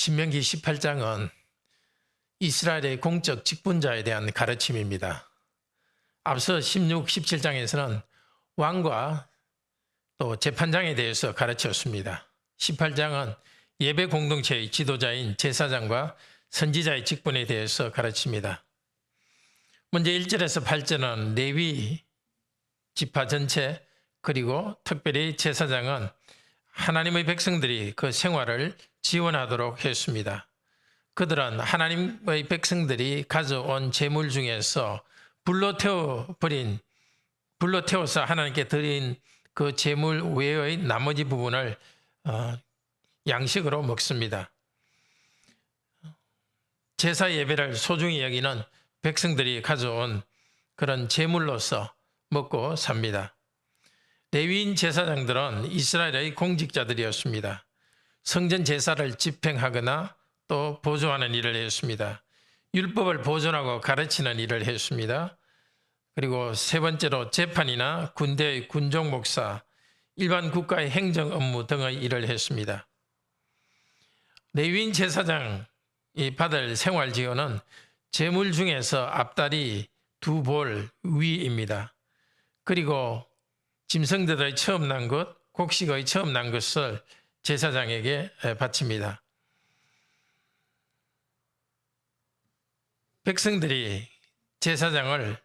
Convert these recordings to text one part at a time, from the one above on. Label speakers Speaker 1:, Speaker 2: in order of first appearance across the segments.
Speaker 1: 신명기 18장은 이스라엘의 공적 직분자에 대한 가르침입니다. 앞서 16, 17장에서는 왕과 또 재판장에 대해서 가르쳤습니다. 18장은 예배 공동체의 지도자인 제사장과 선지자의 직분에 대해서 가르칩니다. 먼저 1절에서 8절은 레위 지파 전체 그리고 특별히 제사장은 하나님의 백성들이 그 생활을 지원하도록 했습니다. 그들은 하나님의 백성들이 가져온 재물 중에서 불로 태워서 하나님께 드린 그 재물 외의 나머지 부분을 양식으로 먹습니다. 제사 예배를 소중히 여기는 백성들이 가져온 그런 재물로서 먹고 삽니다. 레위인 제사장들은 이스라엘의 공직자들이었습니다. 성전 제사를 집행하거나 또 보조하는 일을 했습니다. 율법을 보존하고 가르치는 일을 했습니다. 그리고 세 번째로 재판이나 군대의 군종 목사, 일반 국가의 행정 업무 등의 일을 했습니다. 레위인 제사장이 받을 생활 지원은 재물 중에서 앞다리 2볼 위입니다. 그리고 짐승들의 처음 난 것, 곡식의 처음 난 것을 제사장에게 바칩니다. 백성들이 제사장을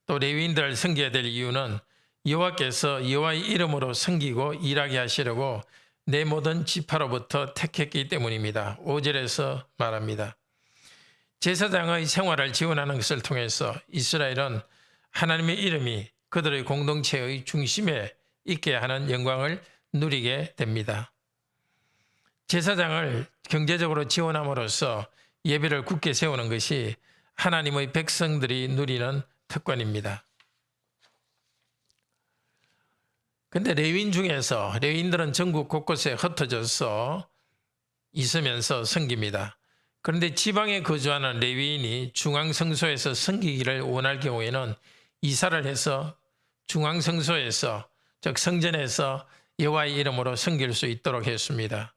Speaker 1: 또 레위인들을 섬겨야 될 이유는 여호와께서 여호와의 이름으로 섬기고 일하게 하시려고 내 모든 지파로부터 택했기 때문입니다. 5절에서 말합니다. 제사장의 생활을 지원하는 것을 통해서 이스라엘은 하나님의 이름이 그들의 공동체의 중심에 있게 하는 영광을 누리게 됩니다. 제사장을 경제적으로 지원함으로써 예배를 굳게 세우는 것이 하나님의 백성들이 누리는 특권입니다. 근데 레위인들은 전국 곳곳에 흩어져서 있으면서 섬깁니다. 그런데 지방에 거주하는 레위인이 중앙성소에서 섬기기를 원할 경우에는 이사를 해서 중앙성소에서 즉 성전에서 여호와의 이름으로 섬길 수 있도록 했습니다.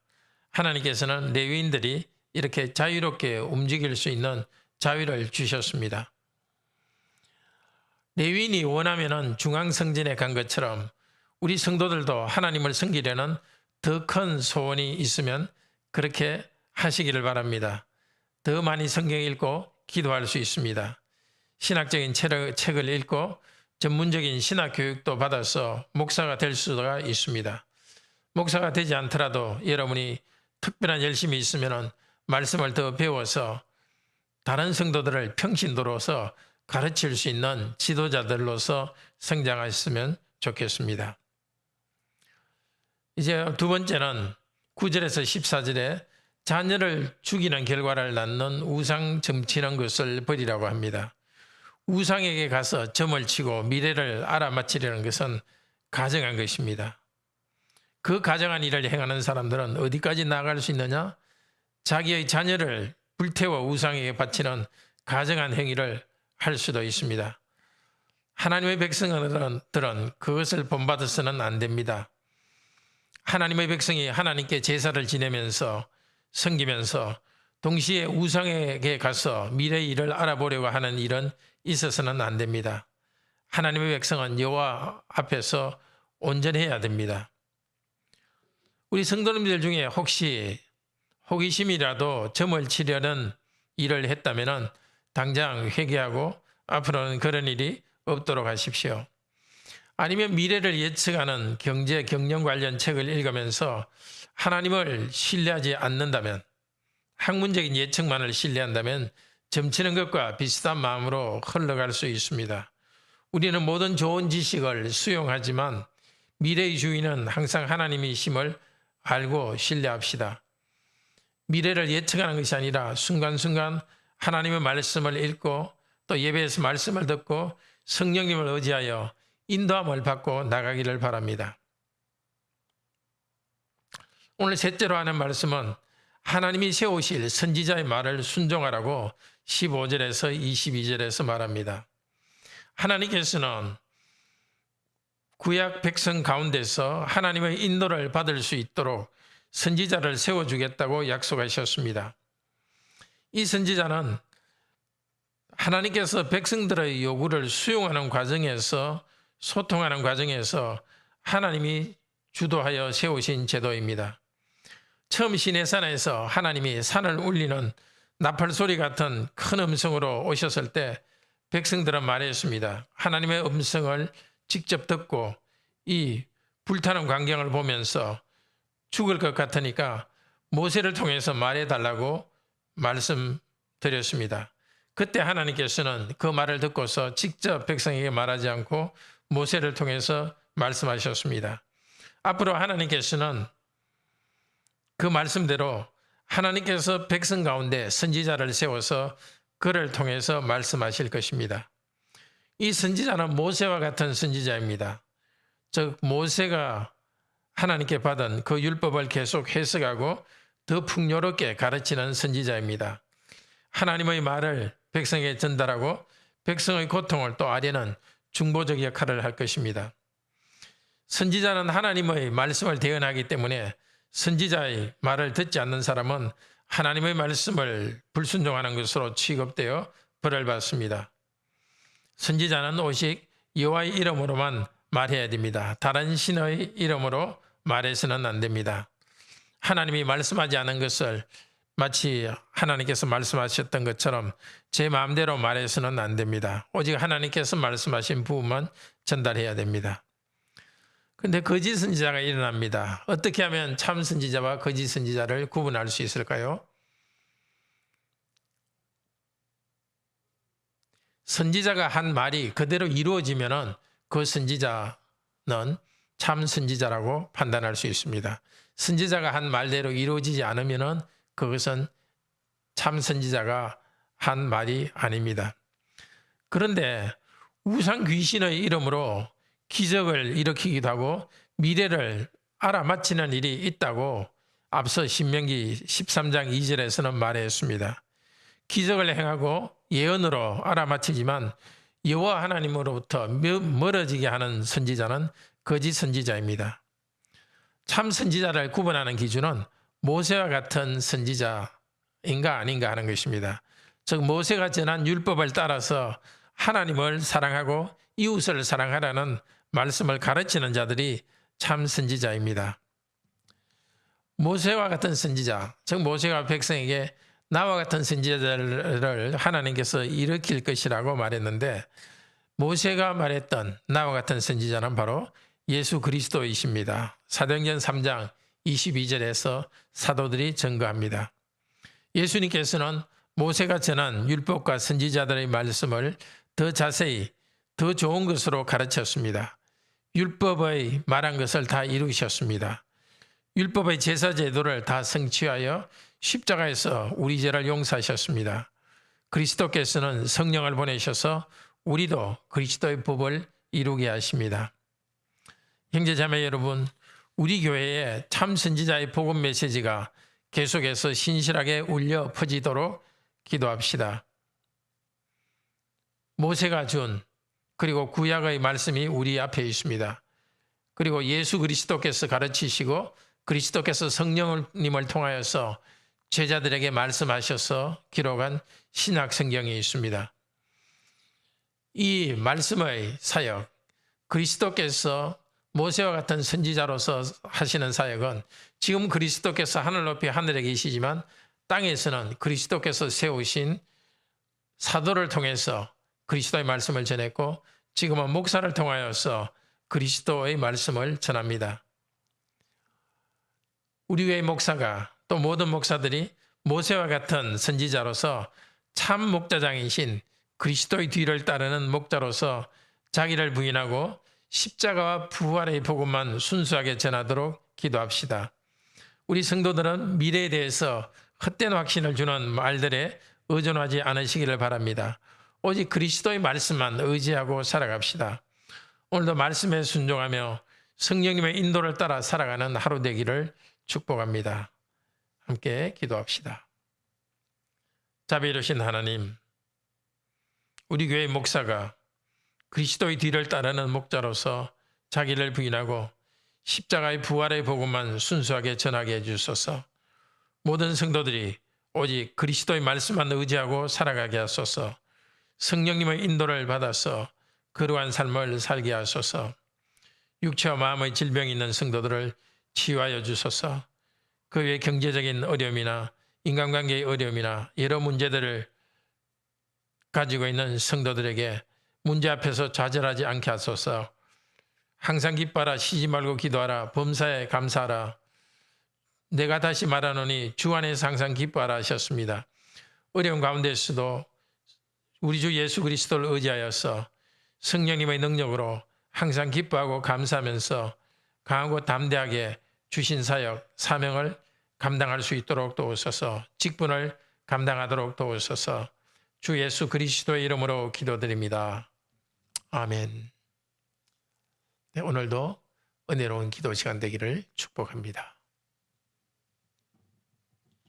Speaker 1: 하나님께서는 레위인들이 이렇게 자유롭게 움직일 수 있는 자유를 주셨습니다. 레위인이 원하면 중앙성전에 간 것처럼 우리 성도들도 하나님을 섬기려는 더 큰 소원이 있으면 그렇게 하시기를 바랍니다. 더 많이 성경 읽고 기도할 수 있습니다. 신학적인 책을 읽고 전문적인 신학 교육도 받아서 목사가 될 수가 있습니다. 목사가 되지 않더라도 여러분이 특별한 열심이 있으면 말씀을 더 배워서 다른 성도들을 평신도로서 가르칠 수 있는 지도자들로서 성장하셨으면 좋겠습니다. 이제 두 번째는 9절에서 14절에 자녀를 죽이는 결과를 낳는 우상 점치는 것을 버리라고 합니다. 우상에게 가서 점을 치고 미래를 알아맞히려는 것은 가정한 것입니다. 그 가정한 일을 행하는 사람들은 어디까지 나아갈 수 있느냐? 자기의 자녀를 불태워 우상에게 바치는 가정한 행위를 할 수도 있습니다. 하나님의 백성들은 그것을 본받아서는 안 됩니다. 하나님의 백성이 하나님께 제사를 지내면서 섬기면서 동시에 우상에게 가서 미래의 일을 알아보려고 하는 일은 있어서는 안 됩니다. 하나님의 백성은 여호와 앞에서 온전해야 됩니다. 우리 성도님들 중에 혹시 호기심이라도 점을 치려는 일을 했다면 당장 회개하고 앞으로는 그런 일이 없도록 하십시오. 아니면 미래를 예측하는 경제, 경영 관련 책을 읽으면서 하나님을 신뢰하지 않는다면, 학문적인 예측만을 신뢰한다면 점치는 것과 비슷한 마음으로 흘러갈 수 있습니다. 우리는 모든 좋은 지식을 수용하지만 미래의 주인은 항상 하나님이심을 알고 신뢰합시다. 미래를 예측하는 것이 아니라 순간순간 하나님의 말씀을 읽고 또 예배에서 말씀을 듣고 성령님을 의지하여 인도함을 받고 나가기를 바랍니다. 오늘 셋째로 하는 말씀은 하나님이 세우실 선지자의 말을 순종하라고 15절에서 22절에서 말합니다. 하나님께서는 구약 백성 가운데서 하나님의 인도를 받을 수 있도록 선지자를 세워주겠다고 약속하셨습니다. 이 선지자는 하나님께서 백성들의 요구를 수용하는 과정에서, 소통하는 과정에서 하나님이 주도하여 세우신 제도입니다. 처음 시내산에서 하나님이 산을 울리는 나팔 소리 같은 큰 음성으로 오셨을 때 백성들은 말했습니다. 하나님의 음성을 직접 듣고 이 불타는 광경을 보면서 죽을 것 같으니까 모세를 통해서 말해달라고 말씀드렸습니다. 그때 하나님께서는 그 말을 듣고서 직접 백성에게 말하지 않고 모세를 통해서 말씀하셨습니다. 앞으로 하나님께서는 그 말씀대로 하나님께서 백성 가운데 선지자를 세워서 그를 통해서 말씀하실 것입니다. 이 선지자는 모세와 같은 선지자입니다. 즉 모세가 하나님께 받은 그 율법을 계속 해석하고 더 풍요롭게 가르치는 선지자입니다. 하나님의 말을 백성에게 전달하고 백성의 고통을 또 아뢰는 중보적 역할을 할 것입니다. 선지자는 하나님의 말씀을 대언하기 때문에 선지자의 말을 듣지 않는 사람은 하나님의 말씀을 불순종하는 것으로 취급되어 벌을 받습니다. 선지자는 오직 여호와의 이름으로만 말해야 됩니다. 다른 신의 이름으로 말해서는 안 됩니다. 하나님이 말씀하지 않은 것을 마치 하나님께서 말씀하셨던 것처럼 제 마음대로 말해서는 안 됩니다. 오직 하나님께서 말씀하신 부분만 전달해야 됩니다. 그런데 거짓 선지자가 일어납니다. 어떻게 하면 참 선지자와 거짓 선지자를 구분할 수 있을까요? 선지자가 한 말이 그대로 이루어지면 그 선지자는 참 선지자라고 판단할 수 있습니다. 선지자가 한 말대로 이루어지지 않으면 그것은 참 선지자가 한 말이 아닙니다. 그런데 우상 귀신의 이름으로 기적을 일으키기도 하고 미래를 알아맞히는 일이 있다고 앞서 신명기 13장 2절에서는 말했습니다. 기적을 행하고 예언으로 알아맞히지만 여호와 하나님으로부터 멀어지게 하는 선지자는 거짓 선지자입니다. 참 선지자를 구분하는 기준은 모세와 같은 선지자인가 아닌가 하는 것입니다. 즉 모세가 전한 율법을 따라서 하나님을 사랑하고 이웃을 사랑하라는 말씀을 가르치는 자들이 참 선지자입니다. 모세와 같은 선지자, 즉 모세가 백성에게 나와 같은 선지자를 하나님께서 일으킬 것이라고 말했는데 모세가 말했던 나와 같은 선지자는 바로 예수 그리스도이십니다. 사도행전 3장 22절에서 사도들이 증거합니다. 예수님께서는 모세가 전한 율법과 선지자들의 말씀을 더 자세히 더 좋은 것으로 가르쳤습니다. 율법의 말한 것을 다 이루셨습니다. 율법의 제사 제도를 다 성취하여 십자가에서 우리 죄를 용서하셨습니다. 그리스도께서는 성령을 보내셔서 우리도 그리스도의 법을 이루게 하십니다. 형제자매 여러분, 우리 교회에 참 선지자의 복음 메시지가 계속해서 신실하게 울려 퍼지도록 기도합시다. 모세가 준 그리고 구약의 말씀이 우리 앞에 있습니다. 그리고 예수 그리스도께서 가르치시고 그리스도께서 성령님을 통하여서 제자들에게 말씀하셔서 기록한 신약 성경이 있습니다. 이 말씀의 사역, 그리스도께서 모세와 같은 선지자로서 하시는 사역은 지금 그리스도께서 하늘 높이 하늘에 계시지만 땅에서는 그리스도께서 세우신 사도를 통해서 그리스도의 말씀을 전했고 지금은 목사를 통하여서 그리스도의 말씀을 전합니다. 우리 교회 목사가 또 모든 목사들이 모세와 같은 선지자로서 참 목자장이신 그리스도의 뒤를 따르는 목자로서 자기를 부인하고 십자가와 부활의 복음만 순수하게 전하도록 기도합시다. 우리 성도들은 미래에 대해서 헛된 확신을 주는 말들에 의존하지 않으시기를 바랍니다. 오직 그리스도의 말씀만 의지하고 살아갑시다. 오늘도 말씀에 순종하며 성령님의 인도를 따라 살아가는 하루 되기를 축복합니다. 함께 기도합시다. 자비로우신 하나님, 우리 교회 목사가 그리스도의 뒤를 따르는 목자로서 자기를 부인하고 십자가의 부활의 복음만 순수하게 전하게 해주소서. 모든 성도들이 오직 그리스도의 말씀만 의지하고 살아가게 하소서. 성령님의 인도를 받아서 거룩한 삶을 살게 하소서. 육체와 마음의 질병이 있는 성도들을 치유하여 주소서. 그 외 경제적인 어려움이나 인간관계의 어려움이나 여러 문제들을 가지고 있는 성도들에게 문제 앞에서 좌절하지 않게 하소서. 항상 기뻐하라, 쉬지 말고 기도하라, 범사에 감사하라. 내가 다시 말하노니 주 안에서 항상 기뻐하라 하셨습니다. 어려운 가운데서도 우리 주 예수 그리스도를 의지하여서 성령님의 능력으로 항상 기뻐하고 감사하면서 강하고 담대하게 주신 사역, 사명을 감당할 수 있도록 도우소서. 직분을 감당하도록 도우소서. 주 예수 그리스도의 이름으로 기도드립니다. 아멘. 네, 오늘도 은혜로운 기도 시간 되기를 축복합니다.